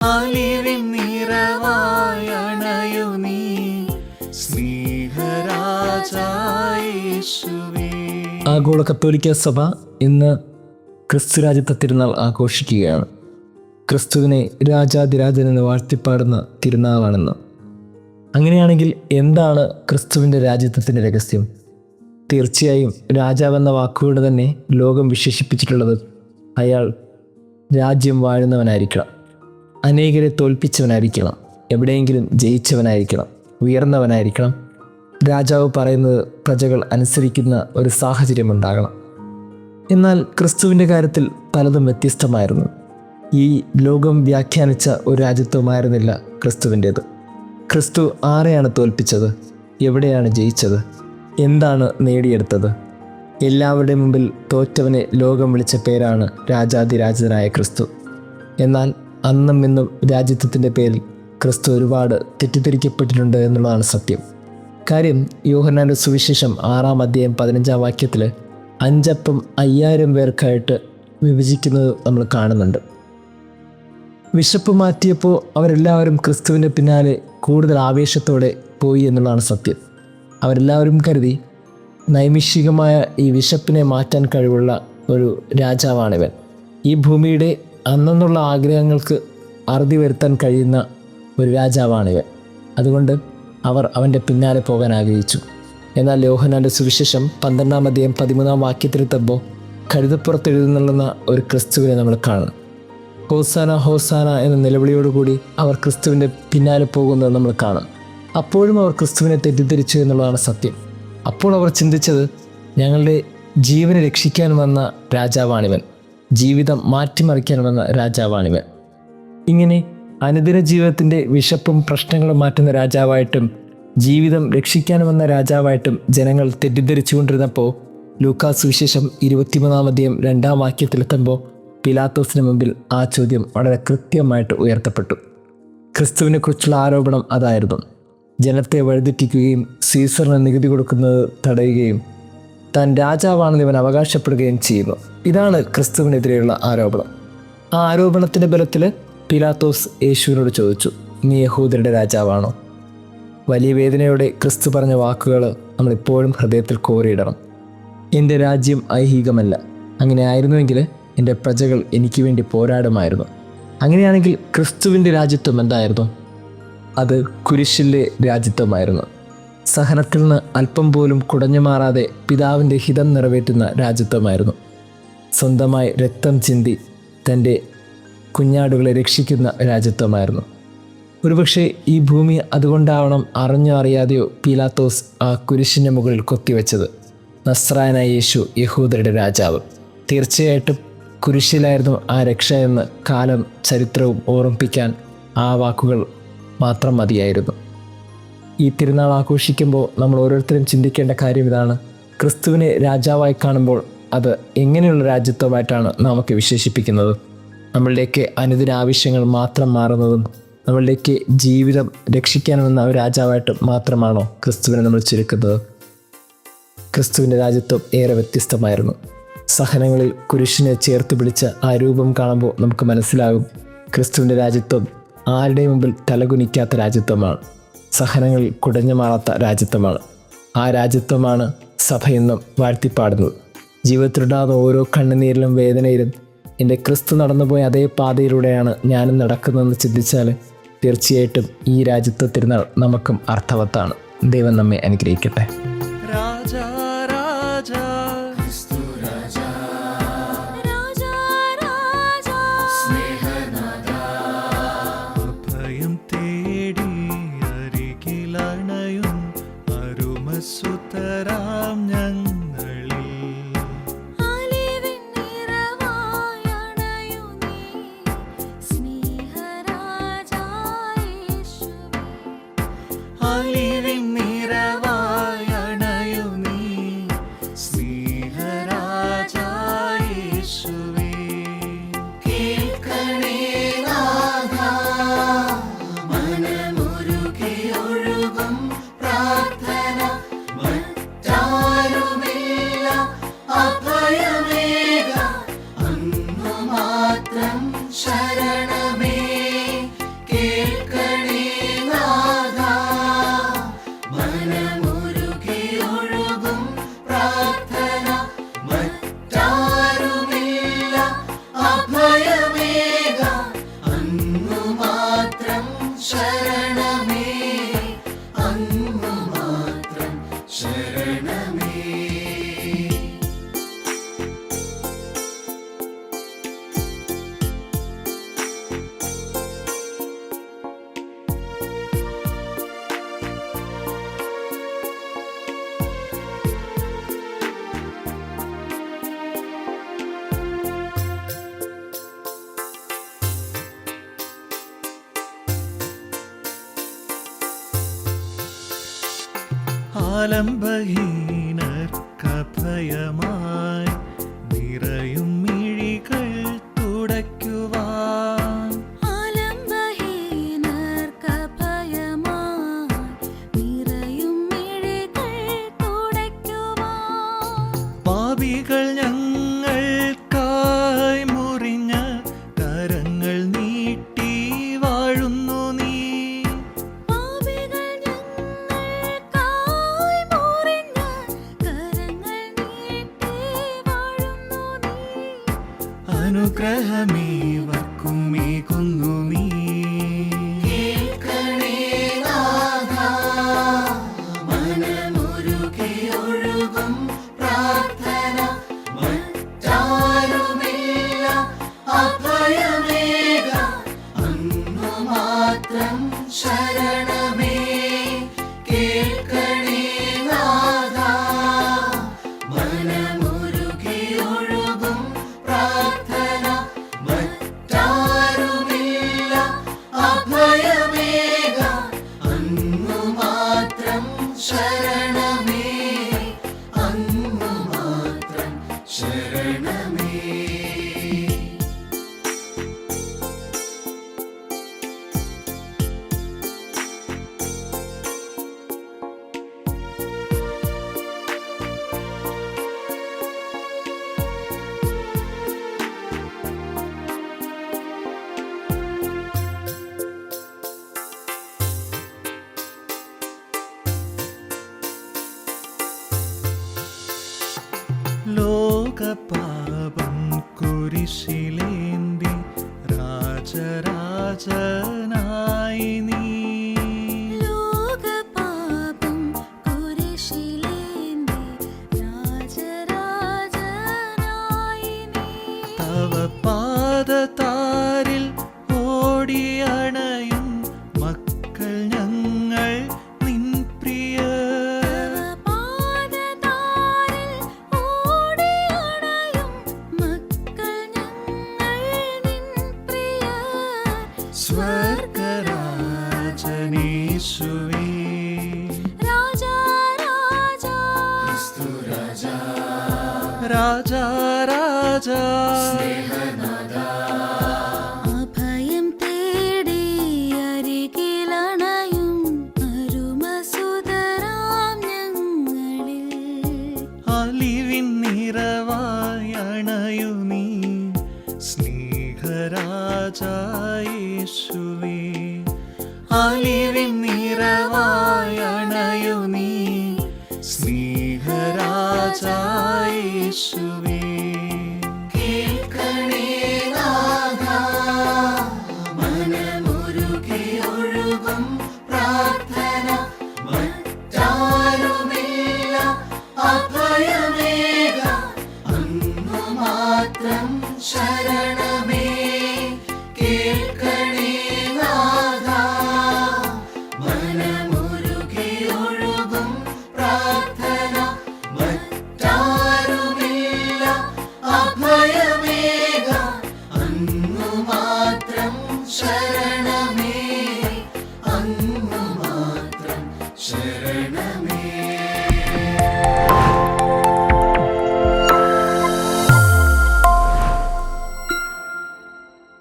അലിവിൻ നിറവായണയു നീ സ്നേഹരാജായേശുവേ. ആഗോള കത്തോലിക്ക സഭ ഇന്ന് ക്രിസ്തുരാജ്യത്വ തിരുനാൾ ആഘോഷിക്കുകയാണ്. ക്രിസ്തുവിനെ രാജാതിരാജനെന്ന് വാഴ്ത്തിപ്പാടുന്ന തിരുനാളാണെന്ന്. അങ്ങനെയാണെങ്കിൽ എന്താണ് ക്രിസ്തുവിൻ്റെ രാജ്യത്വത്തിൻ്റെ രഹസ്യം? തീർച്ചയായും രാജാവെന്ന വാക്കുകൊണ്ട് തന്നെ ലോകം വിശേഷിപ്പിച്ചിട്ടുള്ളത് അയാൾ രാജ്യം വാഴുന്നവനായിരിക്കണം, അനേകരെ തോൽപ്പിച്ചവനായിരിക്കണം, എവിടെയെങ്കിലും ജയിച്ചവനായിരിക്കണം, ഉയർന്നവനായിരിക്കണം. രാജാവ് പറയുന്നത് പ്രജകൾ അനുസരിക്കുന്ന ഒരു സാഹചര്യമുണ്ടാകണം. എന്നാൽ ക്രിസ്തുവിൻ്റെ കാര്യത്തിൽ പലതും വ്യത്യസ്തമായിരുന്നു. ഈ ലോകം വ്യാഖ്യാനിച്ച ഒരു രാജ്യത്വമായിരുന്നില്ല ക്രിസ്തുവിൻ്റേത്. ക്രിസ്തു ആരെയാണ് തോൽപ്പിച്ചത്? എവിടെയാണ് ജയിച്ചത്? എന്താണ് നേടിയെടുത്തത്? എല്ലാവരുടെ മുമ്പിൽ തോറ്റവനെ ലോകം വിളിച്ച പേരാണ് രാജാതിരാജനായ ക്രിസ്തു. എന്നാൽ അന്നും ഇന്നും രാജ്യത്വത്തിൻ്റെ പേരിൽ ക്രിസ്തു ഒരുപാട് തെറ്റിദ്ധരിക്കപ്പെട്ടിട്ടുണ്ട് എന്നുള്ളതാണ് സത്യം. കാര്യം യോഹന്നാൻ്റെ സുവിശേഷം 6-ാം അധ്യായം 15-ാം വാക്യത്തിൽ 5 അപ്പം 5000 പേർക്കായിട്ട് വിഭജിക്കുന്നത് നമ്മൾ കാണുന്നുണ്ട്. വിശപ്പ് മാറ്റിയപ്പോൾ അവരെല്ലാവരും ക്രിസ്തുവിൻ്റെ പിന്നാലെ കൂടുതൽ ആവേശത്തോടെ പോയി എന്നുള്ളതാണ് സത്യം. അവരെല്ലാവരും കരുതി നൈമിഷികമായ ഈ വിശപ്പിനെ മാറ്റാൻ കഴിവുള്ള ഒരു രാജാവാണിവൻ. ഈ ഭൂമിയുടെ അന്നുള്ള ആഗ്രഹങ്ങൾക്ക് അറുതി വരുത്താൻ കഴിയുന്ന ഒരു രാജാവാണിവൻ. അതുകൊണ്ട് അവർ അവൻ്റെ പിന്നാലെ പോകാൻ ആഗ്രഹിച്ചു. എന്നാൽ യോഹന്നാൻ്റെ സുവിശേഷം 12-ാം അധ്യായം 13-ാം വാക്യത്തിലെത്തുമ്പോൾ കഴുതപ്പുറത്ത് എഴുതുന്നുള്ള ഒരു ക്രിസ്തുവിനെ നമ്മൾ കാണും. ഹോസാന ഹോസാന എന്ന നിലവിളിയോടുകൂടി അവർ ക്രിസ്തുവിൻ്റെ പിന്നാലെ പോകുന്നത് നമ്മൾ കാണും. അപ്പോഴും അവർ ക്രിസ്തുവിനെ തെറ്റിദ്ധരിച്ചു എന്നുള്ളതാണ് സത്യം. അപ്പോൾ അവർ ചിന്തിച്ചത്, ഞങ്ങളുടെ ജീവനെ രക്ഷിക്കാൻ വന്ന രാജാവാണിവൻ, ജീവിതം മാറ്റിമറിക്കാൻ വന്ന രാജാവാണിവൻ. ഇങ്ങനെ അനുദിന ജീവിതത്തിൻ്റെ വിശപ്പും പ്രശ്നങ്ങളും മാറ്റുന്ന രാജാവായിട്ടും ജീവിതം രക്ഷിക്കാൻ വന്ന രാജാവായിട്ടും ജനങ്ങൾ തെറ്റിദ്ധരിച്ചുകൊണ്ടിരുന്നപ്പോൾ ലൂക്കാസ് സുവിശേഷം 23-ാം അധ്യായം 2-ാം വാക്യത്തിലെത്തുമ്പോൾ പിലാത്തോസിന് മുമ്പിൽ ആ ചോദ്യം വളരെ കൃത്യമായിട്ട് ഉയർത്തപ്പെട്ടു. ക്രിസ്തുവിനെക്കുറിച്ചുള്ള ആരോപണം അതായിരുന്നു. ജനത്തെ വഴിതെറ്റിക്കുകയും സീസറിന് നികുതി കൊടുക്കുന്നത് തടയുകയും താൻ രാജാവാണെന്ന് ഇവൻ അവകാശപ്പെടുകയും ചെയ്യുന്നു. ഇതാണ് ക്രിസ്തുവിനെതിരെയുള്ള ആരോപണം. ആ ആരോപണത്തിൻ്റെ ബലത്തിൽ പിലാത്തോസ് യേശുവിനോട് ചോദിച്ചു, നീ യഹൂദരുടെ രാജാവാണോ? വലിയ വേദനയോടെ ക്രിസ്തു പറഞ്ഞ വാക്കുകൾ നമ്മളിപ്പോഴും ഹൃദയത്തിൽ കോറിയിടണം. എൻ്റെ രാജ്യം ഐഹികമല്ല. അങ്ങനെ ആയിരുന്നുവെങ്കിൽ എൻ്റെ പ്രജകൾ എനിക്ക് വേണ്ടി പോരാടുമായിരുന്നു. അങ്ങനെയാണെങ്കിൽ ക്രിസ്തുവിൻ്റെ രാജ്യത്വം എന്തായിരുന്നു? അത് കുരിശിലെ രാജ്യത്വമായിരുന്നു. സഹനത്തിൽ നിന്ന് അല്പം പോലും കുടഞ്ഞു മാറാതെ പിതാവിൻ്റെ ഹിതം നിറവേറ്റുന്ന രാജ്യത്വമായിരുന്നു. സ്വന്തമായി രക്തം ചിന്തി തൻ്റെ കുഞ്ഞാടുകളെ രക്ഷിക്കുന്ന രാജ്യത്വമായിരുന്നു. ഒരുപക്ഷെ ഈ ഭൂമി അതുകൊണ്ടാവണം അറിഞ്ഞോ അറിയാതെയോ പീലാത്തോസ് ആ കുരിശിൻ്റെ മുകളിൽ കൊത്തിവെച്ചത്, നസ്രായനായ യേശു യഹൂദരുടെ രാജാവ്. തീർച്ചയായിട്ടും കുരിശിലായിരുന്നു ആ രക്ഷ എന്ന് കാലം ചരിത്രവും ഓർമ്മിപ്പിക്കാൻ ആ വാക്കുകൾ മാത്രം മതിയായിരുന്നു. ഈ തിരുനാൾ ആഘോഷിക്കുമ്പോൾ നമ്മൾ ഓരോരുത്തരും ചിന്തിക്കേണ്ട കാര്യം ഇതാണ്: ക്രിസ്തുവിനെ രാജാവായി കാണുമ്പോൾ അത് എങ്ങനെയുള്ള രാജ്യത്വമായിട്ടാണ് നമുക്ക് വിശേഷിപ്പിക്കുന്നത്? നമ്മളുടെയൊക്കെ അനുദിന ആവശ്യങ്ങൾ മാത്രം മാറുന്നതും നമ്മളുടെയൊക്കെ ജീവിതം രക്ഷിക്കാനെന്ന ഒരു രാജാവായിട്ട് മാത്രമാണോ ക്രിസ്തുവിനെ നമ്മൾ ചുരുക്കുന്നത്? ക്രിസ്തുവിൻ്റെ രാജ്യത്വം ഏറെ വ്യത്യസ്തമായിരുന്നു. സഹനങ്ങളിൽ കുരിശിനെ ചേർത്ത് പിടിച്ച ആ രൂപം കാണുമ്പോൾ നമുക്ക് മനസ്സിലാകും, ക്രിസ്തുവിൻ്റെ രാജ്യത്വം ആരുടെയും മുമ്പിൽ തലകുനിക്കാത്ത രാജ്യത്വമാണ്. സഹനങ്ങളിൽ കുടഞ്ഞു മാറാത്ത രാജ്യത്വമാണ്. ആ രാജ്യത്വമാണ് സഭ എന്നും വാഴ്ത്തിപ്പാടുന്നത്. ജീവിതത്തിലുണ്ടാകുന്ന ഓരോ കണ്ണുനീരിലും വേദനയിലും എൻ്റെ ക്രിസ്തു നടന്നുപോയ അതേ പാതയിലൂടെയാണ് ഞാനും നടക്കുന്നതെന്ന് ചിന്തിച്ചാൽ തീർച്ചയായിട്ടും ഈ രാജ്യത്വ തിരുനാൾ നമുക്കും അർത്ഥവത്താണ്. ദൈവം നമ്മെ അനുഗ്രഹിക്കട്ടെ. സുതരാം ഞങ്ങളിൽ അലിവിൻ നിറവായണയു നീ സ്നേഹരാജായേശുവേ. അലിവിൻ നിറവായണയു നീ സ്നേഹരാജായേശുവേ. കേൾക്കണേ നാഥാ, മനമുരുകി ഒഴുകും പ്രാർത്ഥന, മറ്റാരുമില്ല അഭയമേക, അന്നു മാത്രം ശരണമേ. ആലംബഹീനർക്കഭയമായി നിറയും മിഴികൾ തുടയ്ക്കുവാൻ പാപികൾ ഞങ്ങൾക്കായി മുറിഞ്ഞ കരങ്ങൾ നീട്ടി വാഴുന്നു നീ. അനുഗ്രഹമേവർക്കും മേകുന്നു നീ. കേൾക്കണേ നാഥാ, മനമുരുകി ഒഴുകും പ്രാർത്ഥന. മറ്റാരുമില്ല അഭയമേക, അങ്ങു മാത്രം ശരണമേ. കേൾക്കണേ നാഥാ, മനമുരുകി ഒഴുകും പ്രാർത്ഥന. മറ്റാരുമില്ല അഭയമേക, അങ്ങു മാത്രം ശരണമേ. അങ്ങു മാത്രം ശരണമേ. ലോകപാപം കുരിശിലേന്തി രാജരാജനായി നീ. തവ പാദതാരിൽ ഓടിയണയും മക്കൾ ഞങ്ങൾ നിൻ പ്രിയ. സ്വർഗരാജനേശുവേ, ക്രിസ്തു രാജാ, രാജാ രാജാ, അഭയം തേടി അരികിലണയും അരുമസുതരാം ഞങ്ങളിൽ. അലിവിൻ നിറവായി അണയു നീ സ്നേഹരാജാ യേശുവേ. അലിവിൻ നിറവായി അണയു നീ സ്നേഹരാജാ യേശുവേ. കേൾക്കണേ നാഥാ, മനമുരുകി ഒഴുകും പ്രാർത്ഥന. മറ്റാരുമില്ല അഭയമേക, അങ്ങു മാത്രം ശരണമേ. കേൾക്കണേ നാഥാ, മനമുരുകി ഒഴുകും പ്രാർത്ഥന. മറ്റാരുമില്ല അഭയമേക, അങ്ങു മാത്രം ശരണമേ. അങ്ങു മാത്രം ശരണമേ.